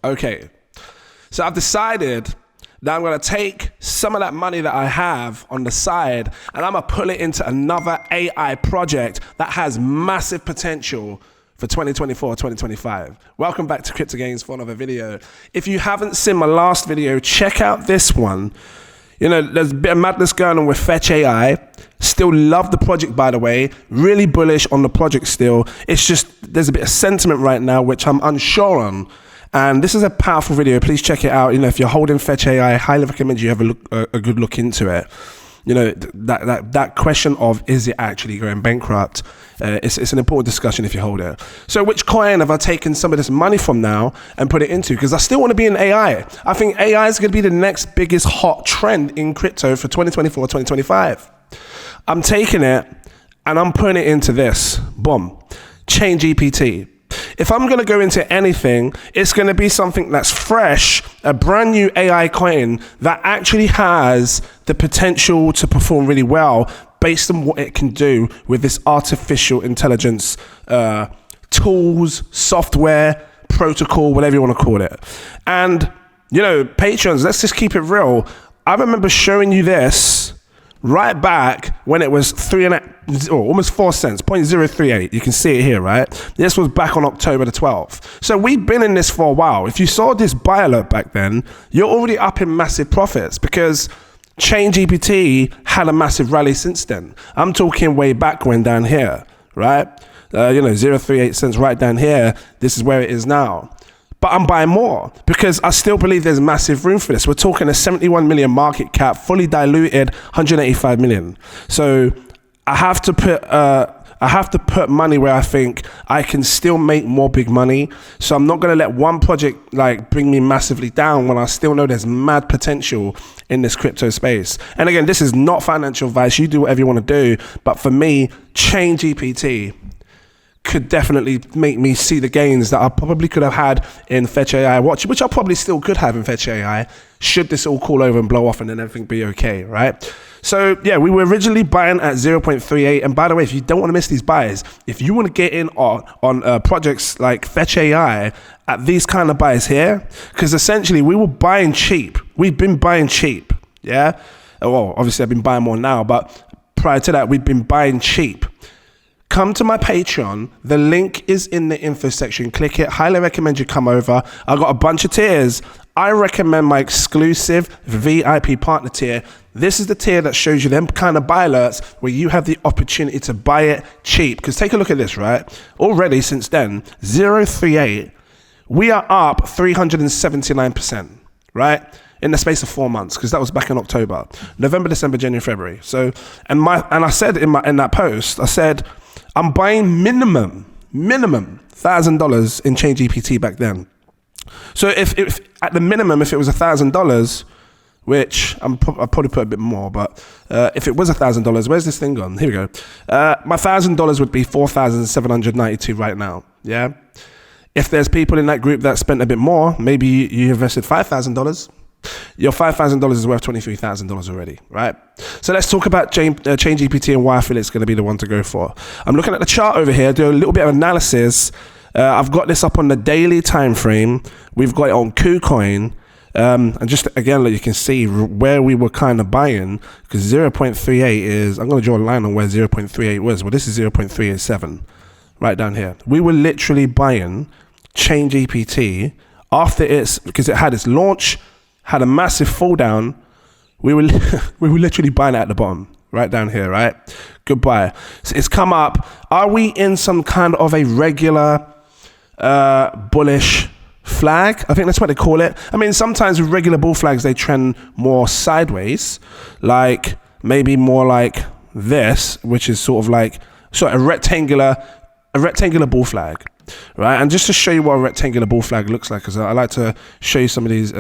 Okay, so I've decided that I'm going to take some of that money that I have on the side and I'm going to pull it into another AI project that has massive potential for 2024, 2025. Welcome back to cryptogains for another video. If you haven't seen my last video, check out this one. You know, there's a bit of madness going on with fetch.ai. Still love the project, by the way. Really bullish on the project still. It's just, there's a bit of sentiment right now, which I'm unsure on. And this is a powerful video. Please check it out. You know, if you're holding fetch.ai, I highly recommend you have a good look into it. You know, that question of, is it actually going bankrupt? It's an important discussion if you hold it. So which coin have I taken some of this money from now and put it into? Because I still want to be in AI. I think AI is going to be the next biggest hot trend in crypto for 2024, 2025. I'm taking it and I'm putting it into this. Boom. ChainGPT. If I'm going to go into anything, it's going to be something that's fresh, a brand new AI coin that actually has the potential to perform really well based on what it can do with this artificial intelligence tools, software, protocol, whatever you want to call it. And, you know, patrons, let's just keep it real. I remember showing you this right back when it was almost 4 cents, 0.038. You can see it here, right? This was back on October the 12th. So we've been in this for a while. If you saw this buy alert back then, you're already up in massive profits because ChainGPT had a massive rally since then. I'm talking way back when down here, right? You know, 0.038 cents right down here. This is where it is now. But I'm buying more because I still believe there's massive room for this. We're talking a 71 million market cap, fully diluted, 185 million. So I have to put money where I think I can still make more big money. So I'm not going to let one project like bring me massively down when I still know there's mad potential in this crypto space. And again, this is not financial advice. You do whatever you want to do. But for me, ChainGPT could definitely make me see the gains that I probably could have had in fetch.ai, which I probably still could have in fetch.ai, should this all cool over and blow off and then everything be okay, right? So yeah, we were originally buying at 0.38. And by the way, if you don't want to miss these buys, if you want to get in on projects like fetch.ai at these kind of buys here, because essentially we were buying cheap. We've been buying cheap, yeah? Well, obviously I've been buying more now, but prior to that, we've been buying cheap. Come to my Patreon. The link is in the info section. Click it. Highly recommend you come over. I've got a bunch of tiers. I recommend my exclusive VIP partner tier. This is the tier that shows you them kind of buy alerts where you have the opportunity to buy it cheap. Because take a look at this, right? Already since then, 0.38, we are up 379%, right? In the space of 4 months, because that was back in October, November, December, January, February. So, and I said in that post, I said, I'm buying minimum $1,000 in ChainGPT back then. So if at the minimum, if it was $1,000, which I'll probably put a bit more, but if it was $1,000, where's this thing gone? Here we go. My $1,000 would be 4,792 right now. Yeah. If there's people in that group that spent a bit more, maybe you invested $5,000. Your $5,000 is worth $23,000 already, right? So let's talk about ChainGPT and why I feel it's going to be the one to go for. I'm looking at the chart over here, do a little bit of analysis. I've got this up on the daily time frame. We've got it on Kucoin. And just again, like you can see where we were kind of buying, because 0.38 is, I'm going to draw a line on where 0.38 was. Well, this is 0.387 right down here. We were literally buying ChainGPT after because it had its launch, had a massive fall down. We were literally buying it at the bottom, right down here, right? Goodbye. So it's come up. Are we in some kind of a regular bullish flag? I think that's what they call it. I mean, sometimes with regular bull flags, they trend more sideways, like maybe more like this, which is sort of like a rectangular bull flag. Right, and just to show you what a rectangular bull flag looks like, because I like to show you some of these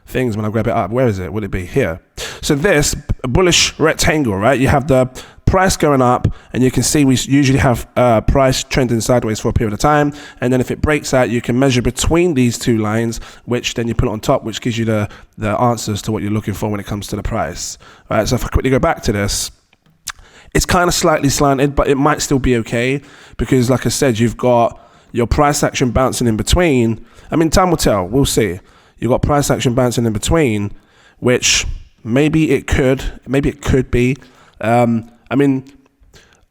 things when I grab it up. Where is it? Would it be here? So this bullish rectangle, right? You have the price going up, and you can see we usually have price trending sideways for a period of time, and then if it breaks out, you can measure between these two lines, which then you put it on top, which gives you the answers to what you're looking for when it comes to the price. All right, so if I quickly go back to this, it's kind of slightly slanted, but it might still be okay, because like I said, you've got your price action bouncing in between. I mean, time will tell. We'll see. You've got price action bouncing in between, which maybe it could be. I mean,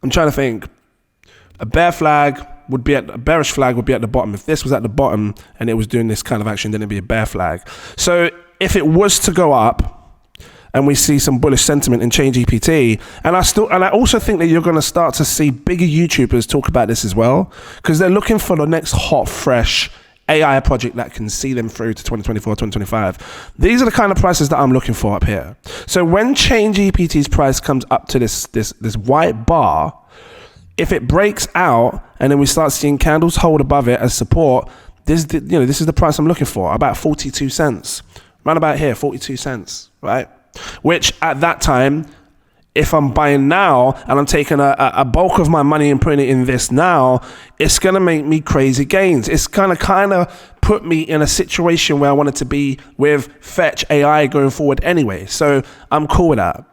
I'm trying to think. A bearish flag would be at the bottom. If this was at the bottom and it was doing this kind of action, then it'd be a bear flag. So if it was to go up and we see some bullish sentiment in ChainGPT, and I also think that you're going to start to see bigger YouTubers talk about this as well, because they're looking for the next hot, fresh AI project that can see them through to 2024, 2025. These are the kind of prices that I'm looking for up here. So when ChainGPT's price comes up to this white bar, if it breaks out and then we start seeing candles hold above it as support, this is the price I'm looking for, about 42 cents. Right about here, 42 cents, right? Which at that time, if I'm buying now and I'm taking a bulk of my money and putting it in this now, it's gonna make me crazy gains. It's gonna kind of put me in a situation where I wanted to be with fetch.ai going forward anyway. So I'm cool with that.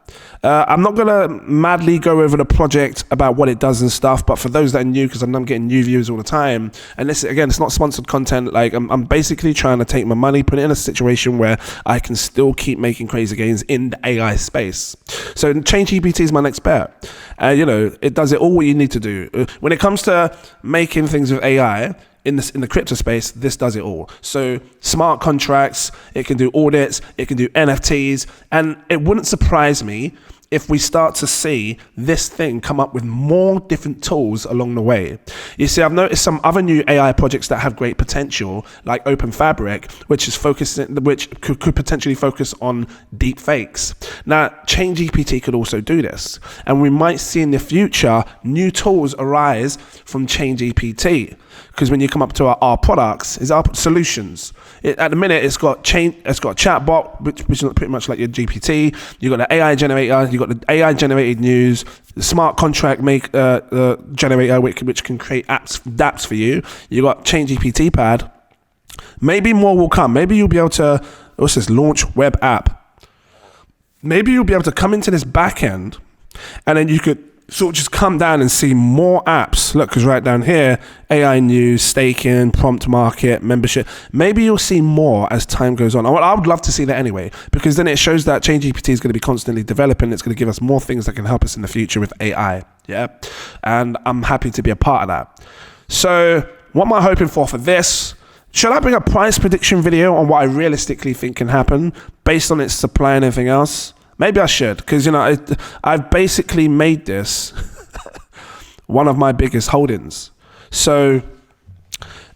I'm not gonna madly go over the project about what it does and stuff, but for those that are new, because I'm getting new views all the time, and this, again, it's not sponsored content. Like I'm basically trying to take my money, put it in a situation where I can still keep making crazy gains in the AI space. So ChainGPT is my next bet. It does it all what you need to do. When it comes to making things with AI, in the crypto space, this does it all. So smart contracts, it can do audits, it can do NFTs, and it wouldn't surprise me if we start to see this thing come up with more different tools along the way. You see, I've noticed some other new AI projects that have great potential, like Open Fabric, which could potentially focus on deep fakes. Now, ChainGPT could also do this, and we might see in the future new tools arise from ChainGPT. Because when you come up to our products, is our solutions. At the minute, it's got chatbot, which is pretty much like your GPT. You got the AI generator. You got the AI generated news, the smart contract generator, which can create dApps for you. You got ChainGPT pad. Maybe more will come. Maybe you'll be able to launch web app. Maybe you'll be able to come into this back end, and then you could sort of just come down and see more apps. Look, because right down here, AI news, staking, prompt market, membership. Maybe you'll see more as time goes on. I would love to see that anyway, because then it shows that ChainGPT is going to be constantly developing. It's going to give us more things that can help us in the future with AI. Yeah. And I'm happy to be a part of that. So what am I hoping for this? Should I bring a price prediction video on what I realistically think can happen based on its supply and everything else? Maybe I should, because I've basically made this one of my biggest holdings. So,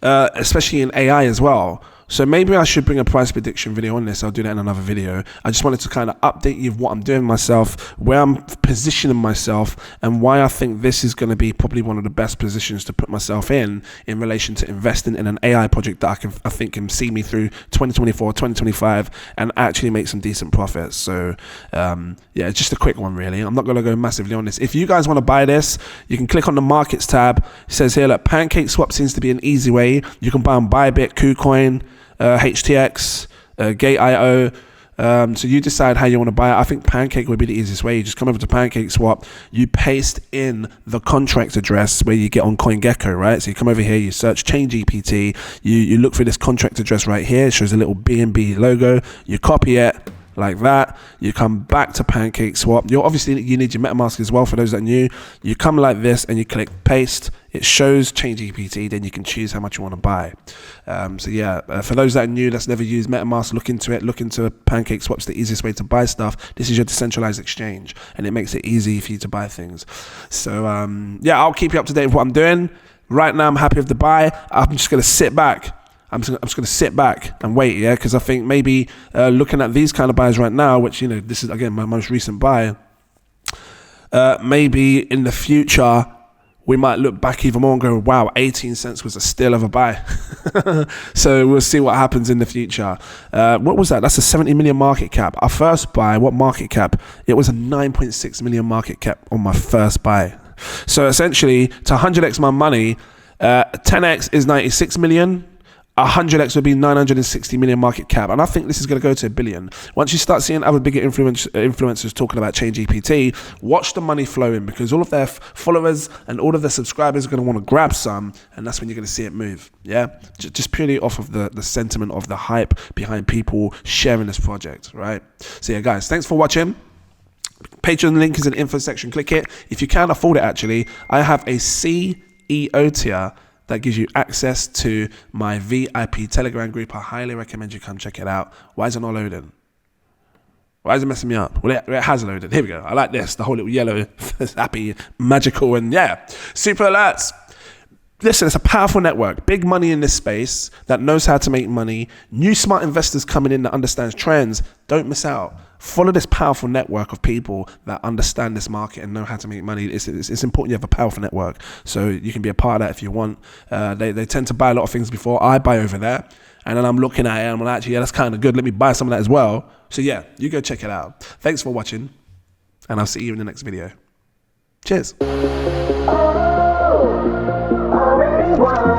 especially in AI as well. So maybe I should bring a price prediction video on this. I'll do that in another video. I just wanted to kind of update you of what I'm doing myself, where I'm positioning myself, and why I think this is going to be probably one of the best positions to put myself in relation to investing in an AI project that I think can see me through 2024, 2025, and actually make some decent profits. So yeah, just a quick one really. I'm not going to go massively on this. If you guys want to buy this, you can click on the markets tab. It says here, look, Pancake Swap seems to be an easy way. You can buy on Bybit, Kucoin, HTX, Gate.io. So you decide how you want to buy it. I think Pancake would be the easiest way. You just come over to Pancake Swap, you paste in the contract address where you get on CoinGecko, right? So you come over here, you search ChainGPT, you look for this contract address right here. It shows a little BNB logo. You copy it like that. You come back to Pancake Swap. You need your MetaMask as well for those that are new. You come like this and you click paste. It shows ChainGPT. Then you can choose how much you want to buy. So yeah, for those that are new, that's never used MetaMask, look into it. Look into Pancake Swap's the easiest way to buy stuff. This is your decentralized exchange, and it makes it easy for you to buy things. So yeah, I'll keep you up to date with what I'm doing. Right now, I'm happy with the buy. I'm just going to sit back. I'm just going to sit back and wait, yeah, because I think maybe looking at these kind of buys right now, which, this is, again, my most recent buy, maybe in the future, we might look back even more and go, wow, 18 cents was a steal of a buy. So we'll see what happens in the future. What was that? That's a 70 million market cap. Our first buy, what market cap? It was a 9.6 million market cap on my first buy. So essentially, to 100x my money, 10x is 96 million. 100x would be 960 million market cap. And I think this is going to go to 1 billion. Once you start seeing other bigger influencers talking about ChainGPT, watch the money flowing, because all of their followers and all of their subscribers are going to want to grab some. And that's when you're going to see it move. Yeah. Just purely off of the sentiment of the hype behind people sharing this project. Right. So yeah, guys, thanks for watching. Patreon link is in the info section. Click it. If you can afford it, actually, I have a CEO tier that gives you access to my VIP Telegram group. I highly recommend you come check it out. Why is it not loading? Why is it messing me up? Well, it has loaded. Here we go. I like this. The whole little yellow, happy, magical, and yeah, super alerts. Listen, it's a powerful network. Big money in this space that knows how to make money. New smart investors coming in that understands trends. Don't miss out. Follow this powerful network of people that understand this market and know how to make money. It's important you have a powerful network, so you can be a part of that if you want. They tend to buy a lot of things before I buy over there, and then I'm looking at it and I'm like, actually, yeah, that's kind of good. Let me buy some of that as well. So yeah, you go check it out. Thanks for watching, and I'll see you in the next video. Cheers. Wow.